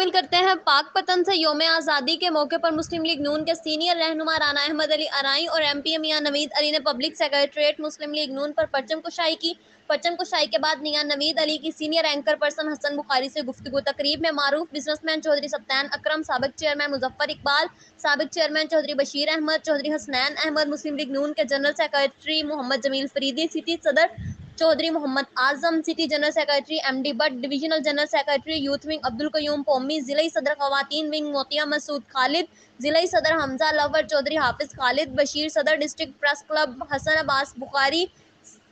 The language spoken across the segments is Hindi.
शामिल करते हैं। पाक पतन से यौम आज़ादी के मौके पर मुस्लिम लीग नून के सीनियर रहनुमा राना अहमद अली अराई और एमपी मियां नवीद अली ने पब्लिक सेक्रेटरीट मुस्लिम लीग नून पर परचम कुशाई की। परचम कुशाई के बाद मियां नवीद अली की senior anchor person Hasan Bukhari से गुफ्तगू। तकरीब में मारूफ बिजनेसमैन चौधरी सत्तान अकरम, साबिक चेयरमैन मुजफ्फर इकबाल, साबिक चेयरमैन चौधरी बशीर अहमद, चौधरी हसनैन अहमद, मुस्लिम लीग नून के general secretary Mohammad Jamil Faridi, city सदर Chaudhry Mohammad Azam, city general secretary MD Butt, divisional general secretary youth wing Abdul Qayyum Pomi, जिला सदर खवातीन विंग मोतिया मसूद खालिद, जिला सदर हमजा लवर चौधरी हाफिज खालिद बशीर, सदर district press club Hassan Abbas Bukhari,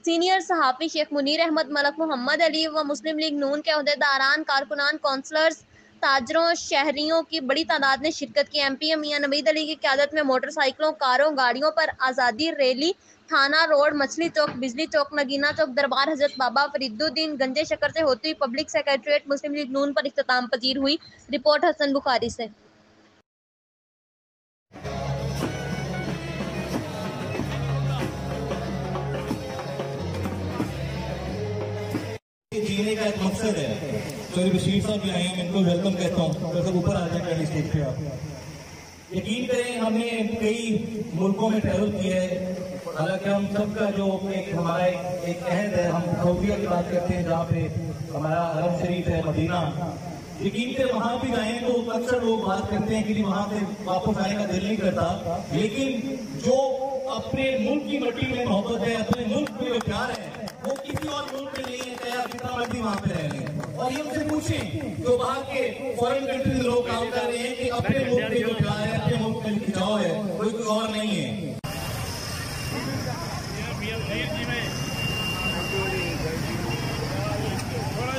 senior सहाफ़ी शेख मुनीर अहमद, मलक मोहम्मद अली व मुस्लिम लीग नून के अहदेदारान, कारकुनान, कौंसलर्स, ताजरों, शहरियों की बड़ी तादाद ने शिरकत की। एमपी मियां नवीद अली की क़यादत में मोटरसाइकिलों, कारों, गाड़ियों पर आज़ादी रैली थाना रोड, मछली चौक, बिजली चौक, नगीना चौक, दरबार हजरत बाबा फरीदुद्दीन, गंजे शक्कर से होती हुई पब्लिक सेक्रेटरीट मुस्लिम लीग नून पर इख्तिताम पजीर हुई। रिपोर्ट हसन बुखारी से। जीने का एक मकसद है। चौधरी बशीर साहब भी आए हैं, मैं इनको वेलकम कहता हूँ। तो सब ऊपर आ जाए स्टेज पे आप। यकीन करें, हमने कई मुल्कों में ट्रैवल किया है। हालांकि हम सबका जो एक हमारा एक अहद है, हम सऊदीया की बात करते हैं जहाँ पे हमारा हरम शरीफ है मदीना। यकीन करें वहां भी गए तो अक्सर लोग बात करते हैं कि वहां से वापस आने का दिल नहीं करता, लेकिन जो अपने मुल्क की मिट्टी में मोहब्बत है, अपने मुल्क में जो प्यार है, वो किसी और मुल्क में नहीं है, चाहे आप जितना मर्जी वहां पे रह लें। और ये उनसे पूछें जो बाहर के फॉरेन कंट्री में लोग काम कर रहे हैं कि अपने मुल्क में जो प्यार है, अपने मुल्क में खिंचाव है, कोई और नहीं है। थोड़ा